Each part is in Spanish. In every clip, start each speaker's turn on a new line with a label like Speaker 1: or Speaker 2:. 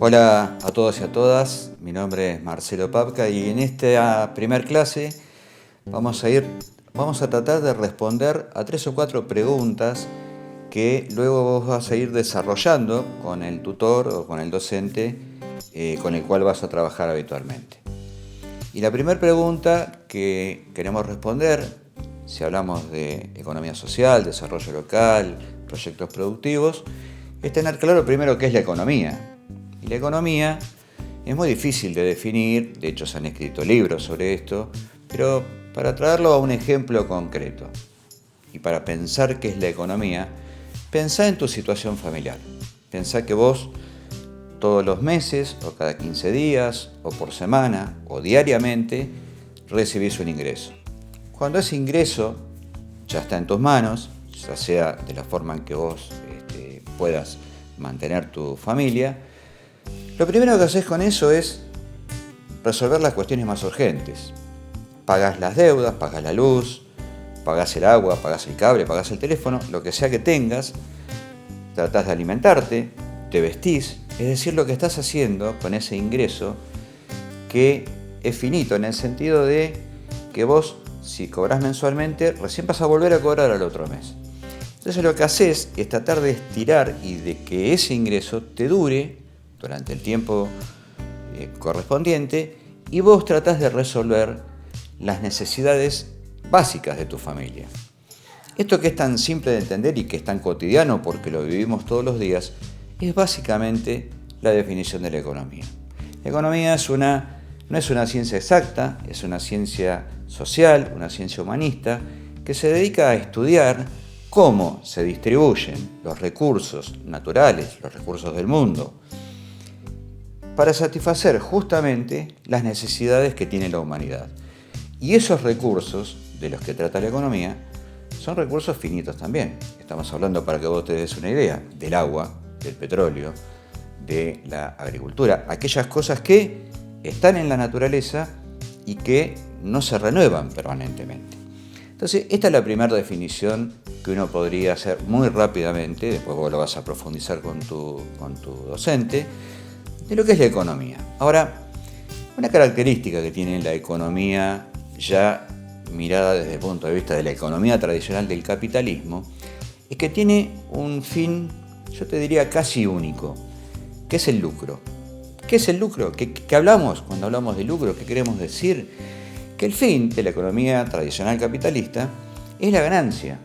Speaker 1: Hola a todos y a todas, mi nombre es Marcelo Papka y en esta primer clase vamos a tratar de responder a 3 o 4 preguntas que luego vos vas a ir desarrollando con el tutor o con el docente con el cual vas a trabajar habitualmente. Y la primera pregunta que queremos responder, si hablamos de economía social, desarrollo local, proyectos productivos, es tener claro primero qué es la economía. Y la economía es muy difícil de definir, de hecho se han escrito libros sobre esto, pero para traerlo a un ejemplo concreto y para pensar qué es la economía, pensá en tu situación familiar. Pensá que vos todos los meses o cada 15 días o por semana o diariamente recibís un ingreso. Cuando ese ingreso ya está en tus manos, ya sea de la forma en que vos puedas mantener tu familia, lo primero que haces con eso es resolver las cuestiones más urgentes. Pagás las deudas, pagás la luz, pagás el agua, pagás el cable, pagás el teléfono, lo que sea que tengas, tratás de alimentarte, te vestís, es decir, lo que estás haciendo con ese ingreso que es finito en el sentido de que vos, si cobrás mensualmente, recién vas a volver a cobrar al otro mes. Entonces lo que haces es tratar de estirar y de que ese ingreso te dure durante el tiempo correspondiente y vos tratás de resolver las necesidades básicas de tu familia. Esto que es tan simple de entender y que es tan cotidiano porque lo vivimos todos los días, es básicamente la definición de la economía. La economía no es una ciencia exacta, es una ciencia social, una ciencia humanista, que se dedica a estudiar cómo se distribuyen los recursos naturales, los recursos del mundo, para satisfacer justamente las necesidades que tiene la humanidad. Y esos recursos de los que trata la economía son recursos finitos también. Estamos hablando, para que vos te des una idea, del agua, del petróleo, de la agricultura, aquellas cosas que están en la naturaleza y que no se renuevan permanentemente. Entonces, esta es la primera definición que uno podría hacer muy rápidamente, después vos lo vas a profundizar con tu docente, de lo que es la economía. Ahora, una característica que tiene la economía ya mirada desde el punto de vista de la economía tradicional del capitalismo, es que tiene un fin, yo te diría casi único, que es el lucro. ¿Qué es el lucro? ¿Qué hablamos cuando hablamos de lucro? ¿Qué queremos decir? Que el fin de la economía tradicional capitalista es la ganancia,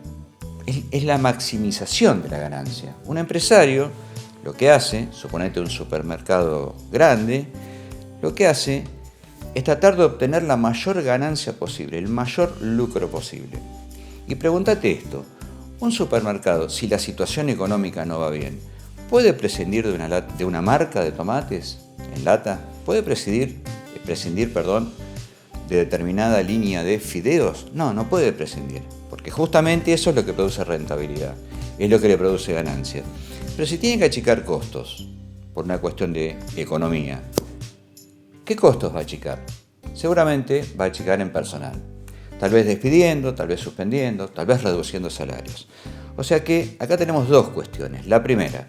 Speaker 1: es la maximización de la ganancia. Un empresario lo que hace, suponete un supermercado grande, lo que hace es tratar de obtener la mayor ganancia posible, el mayor lucro posible. Y pregúntate esto, un supermercado, si la situación económica no va bien, ¿puede prescindir de una marca de tomates en lata? ¿Puede prescindir de determinada línea de fideos? No puede prescindir, porque justamente eso es lo que produce rentabilidad, es lo que le produce ganancia. Pero si tiene que achicar costos, por una cuestión de economía, ¿qué costos va a achicar? Seguramente va a achicar en personal. Tal vez despidiendo, tal vez suspendiendo, tal vez reduciendo salarios. O sea que acá tenemos dos cuestiones. La primera,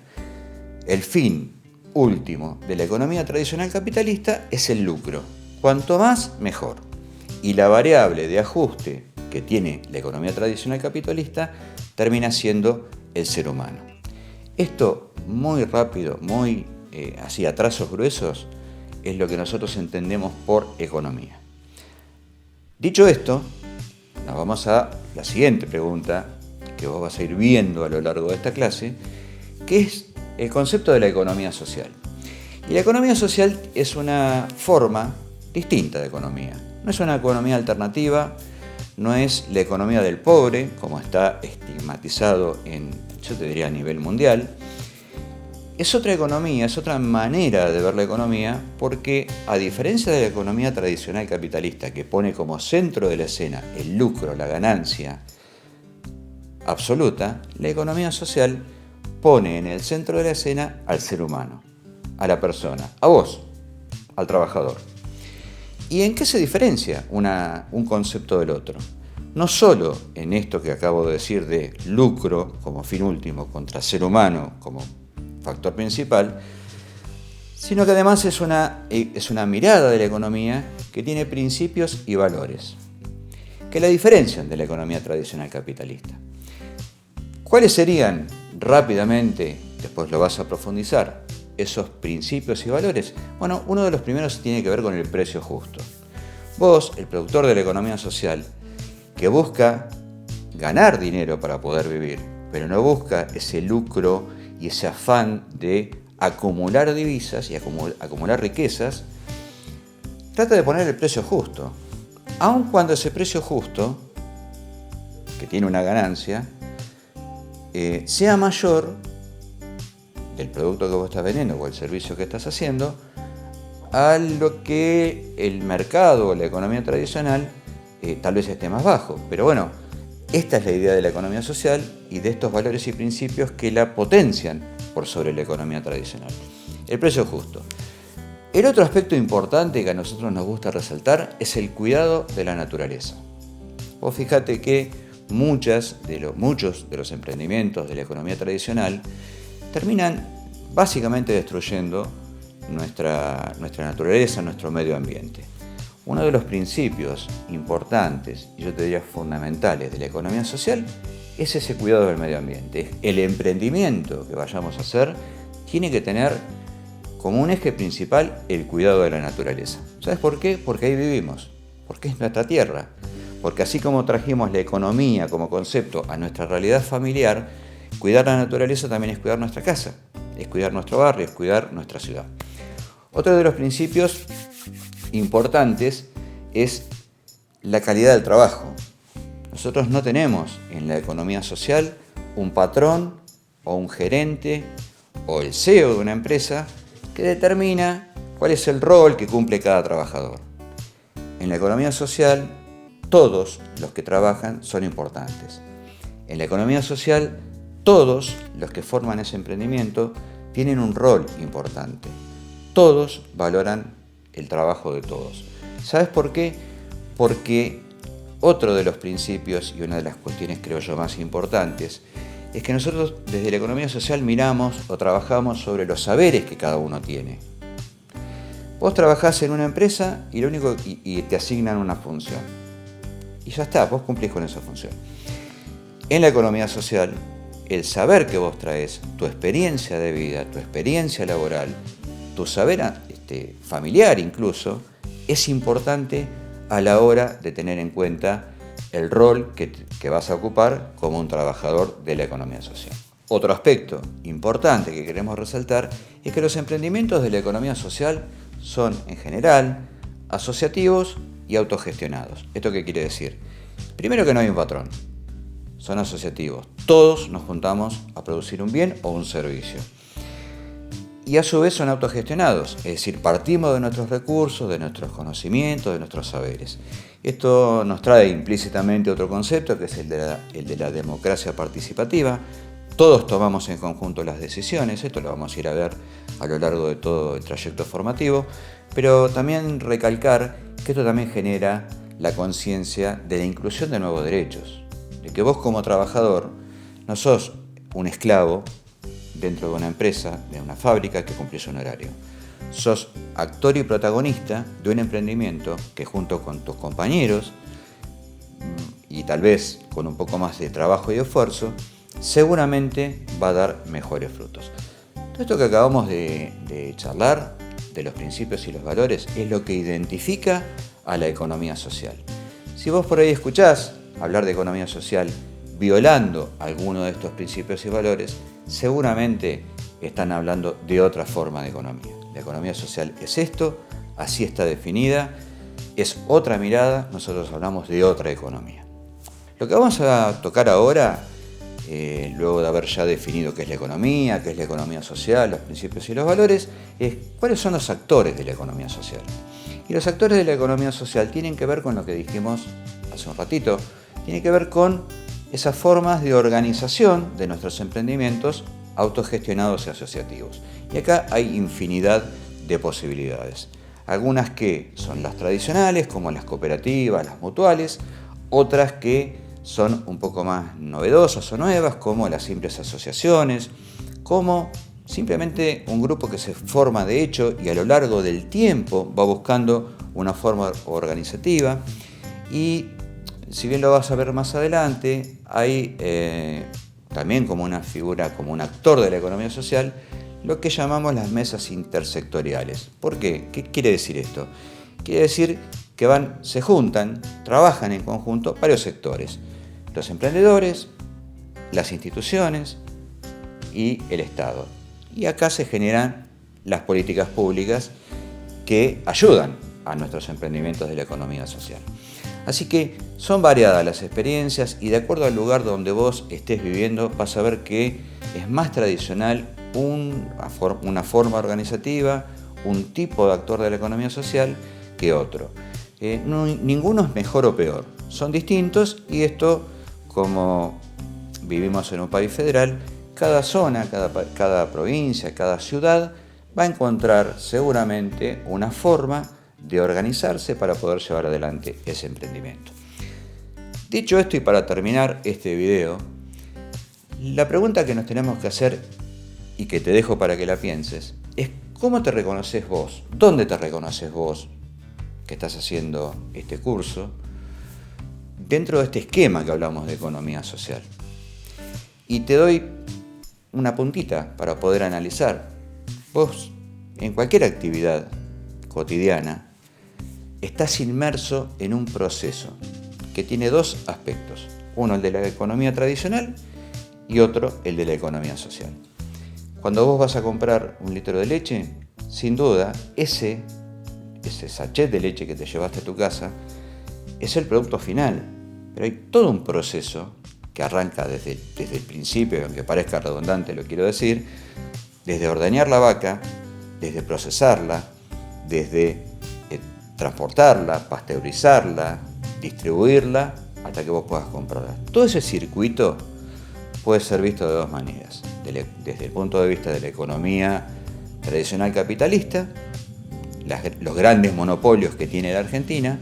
Speaker 1: el fin último de la economía tradicional capitalista es el lucro. Cuanto más, mejor. Y la variable de ajuste que tiene la economía tradicional capitalista termina siendo el ser humano. Esto muy rápido, muy así a trazos gruesos, es lo que nosotros entendemos por economía. Dicho esto, nos vamos a la siguiente pregunta que vos vas a ir viendo a lo largo de esta clase, que es el concepto de la economía social. Y la economía social es una forma distinta de economía. No es una economía alternativa, no es la economía del pobre, como está estigmatizado yo te diría a nivel mundial. Es otra economía, es otra manera de ver la economía, porque a diferencia de la economía tradicional capitalista, que pone como centro de la escena el lucro, la ganancia absoluta, la economía social pone en el centro de la escena al ser humano, a la persona, a vos, al trabajador. ¿Y en qué se diferencia un concepto del otro? No solo en esto que acabo de decir de lucro como fin último contra ser humano como factor principal, sino que además es una mirada de la economía que tiene principios y valores, que la diferencian de la economía tradicional capitalista. ¿Cuáles serían, rápidamente, después lo vas a profundizar, esos principios y valores? Bueno, uno de los primeros tiene que ver con el precio justo. Vos, el productor de la economía social, que busca ganar dinero para poder vivir, pero no busca ese lucro y ese afán de acumular divisas y acumular riquezas, trata de poner el precio justo. Aun cuando ese precio justo, que tiene una ganancia, sea mayor del producto que vos estás vendiendo o el servicio que estás haciendo a lo que el mercado o la economía tradicional tal vez esté más bajo. Pero bueno, esta es la idea de la economía social y de estos valores y principios que la potencian por sobre la economía tradicional. El precio justo. El otro aspecto importante que a nosotros nos gusta resaltar es el cuidado de la naturaleza. Vos fíjate que muchos de los emprendimientos de la economía tradicional terminan básicamente destruyendo nuestra naturaleza, nuestro medio ambiente. Uno de los principios importantes, y yo te diría fundamentales, de la economía social es ese cuidado del medio ambiente. El emprendimiento que vayamos a hacer tiene que tener como un eje principal el cuidado de la naturaleza. ¿Sabes por qué? Porque ahí vivimos, porque es nuestra tierra, porque así como trajimos la economía como concepto a nuestra realidad familiar, cuidar la naturaleza también es cuidar nuestra casa, es cuidar nuestro barrio, es cuidar nuestra ciudad. Otro de los principios importantes es la calidad del trabajo. Nosotros no tenemos en la economía social un patrón o un gerente o el CEO de una empresa que determina cuál es el rol que cumple cada trabajador. En la economía social, todos los que trabajan son importantes. En la economía social, todos los que forman ese emprendimiento tienen un rol importante. Todos valoran el trabajo de todos. ¿Sabes por qué? Porque otro de los principios y una de las cuestiones, creo yo, más importantes es que nosotros desde la economía social miramos o trabajamos sobre los saberes que cada uno tiene. Vos trabajás en una empresa y te asignan una función. Y ya está, vos cumplís con esa función. En la economía social, el saber que vos traes, tu experiencia de vida, tu experiencia laboral, tu saber familiar incluso, es importante a la hora de tener en cuenta el rol que vas a ocupar como un trabajador de la economía social. Otro aspecto importante que queremos resaltar es que los emprendimientos de la economía social son, en general, asociativos y autogestionados. ¿Esto qué quiere decir? Primero, que no hay un patrón. Son asociativos. Todos nos juntamos a producir un bien o un servicio. Y a su vez son autogestionados, es decir, partimos de nuestros recursos, de nuestros conocimientos, de nuestros saberes. Esto nos trae implícitamente otro concepto, que es el de la democracia participativa. Todos tomamos en conjunto las decisiones, esto lo vamos a ir a ver a lo largo de todo el trayecto formativo, pero también recalcar que esto también genera la conciencia de la inclusión de nuevos derechos, de que vos como trabajador no sos un esclavo dentro de una empresa, de una fábrica que cumplís un horario. Sos actor y protagonista de un emprendimiento que junto con tus compañeros y tal vez con un poco más de trabajo y esfuerzo, seguramente va a dar mejores frutos. Todo esto que acabamos de charlar, de los principios y los valores, es lo que identifica a la economía social. Si vos por ahí escuchás hablar de economía social violando alguno de estos principios y valores, seguramente están hablando de otra forma de economía. La economía social es esto, así está definida, es otra mirada, nosotros hablamos de otra economía. Lo que vamos a tocar ahora, luego de haber ya definido qué es la economía social, los principios y los valores, es cuáles son los actores de la economía social. Y los actores de la economía social tienen que ver con lo que dijimos hace un ratito, tiene que ver con esas formas de organización de nuestros emprendimientos autogestionados y asociativos. Y acá hay infinidad de posibilidades. Algunas que son las tradicionales, como las cooperativas, las mutuales, otras que son un poco más novedosas o nuevas, como las simples asociaciones, como simplemente un grupo que se forma de hecho y a lo largo del tiempo va buscando una forma organizativa, y si bien lo vas a ver más adelante, hay también como una figura, como un actor de la economía social, lo que llamamos las mesas intersectoriales. ¿Por qué? ¿Qué quiere decir esto? Quiere decir que se juntan, trabajan en conjunto varios sectores: los emprendedores, las instituciones y el Estado. Y acá se generan las políticas públicas que ayudan a nuestros emprendimientos de la economía social. Así que son variadas las experiencias, y de acuerdo al lugar donde vos estés viviendo vas a ver que es más tradicional una forma organizativa, un tipo de actor de la economía social que otro. Ninguno es mejor o peor, son distintos, y esto, como vivimos en un país federal, cada zona, cada provincia, cada ciudad va a encontrar seguramente una forma de organizarse para poder llevar adelante ese emprendimiento. Dicho esto, y para terminar este video, la pregunta que nos tenemos que hacer, y que te dejo para que la pienses, es: ¿cómo te reconoces vos? ¿Dónde te reconoces vos que estás haciendo este curso dentro de este esquema que hablamos de economía social? Y te doy una puntita para poder analizar. Vos, en cualquier actividad cotidiana, estás inmerso en un proceso que tiene dos aspectos: uno el de la economía tradicional y otro el de la economía social. Cuando vos vas a comprar un litro de leche, sin duda ese sachet de leche que te llevaste a tu casa es el producto final, pero hay todo un proceso que arranca desde el principio, aunque parezca redundante lo quiero decir, desde ordeñar la vaca, desde procesarla, desde transportarla, pasteurizarla, distribuirla, hasta que vos puedas comprarla. Todo ese circuito puede ser visto de dos maneras: desde el punto de vista de la economía tradicional capitalista, los grandes monopolios que tiene la Argentina,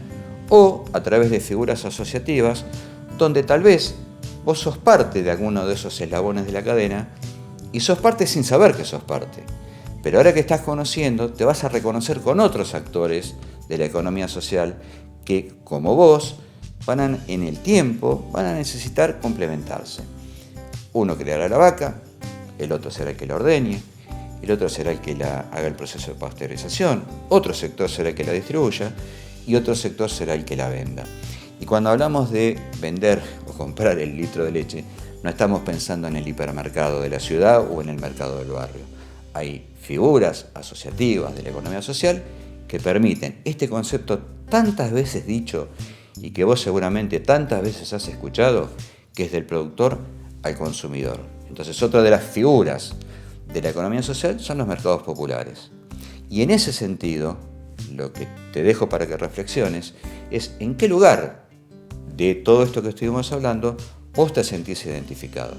Speaker 1: o a través de figuras asociativas, donde tal vez vos sos parte de alguno de esos eslabones de la cadena, y sos parte sin saber que sos parte. Pero ahora que estás conociendo, te vas a reconocer con otros actores de la economía social que, como vos, en el tiempo van a necesitar complementarse. Uno creará la vaca, el otro será el que la ordeñe, el otro será el que haga el proceso de pasteurización, otro sector será el que la distribuya y otro sector será el que la venda. Y cuando hablamos de vender o comprar el litro de leche, no estamos pensando en el hipermercado de la ciudad o en el mercado del barrio. Hay figuras asociativas de la economía social que permiten este concepto tantas veces dicho y que vos seguramente tantas veces has escuchado, que es del productor al consumidor. Entonces, otra de las figuras de la economía social son los mercados populares. Y en ese sentido, lo que te dejo para que reflexiones es en qué lugar de todo esto que estuvimos hablando vos te sentís identificado.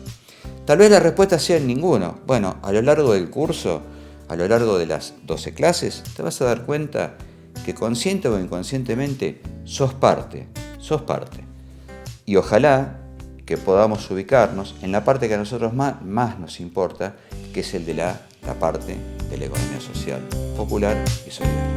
Speaker 1: Tal vez la respuesta sea en ninguno. Bueno, a lo largo del curso, a lo largo de las 12 clases, te vas a dar cuenta que consciente o inconscientemente sos parte. Y ojalá que podamos ubicarnos en la parte que a nosotros más nos importa, que es el de la parte de la economía social, popular y solidaria.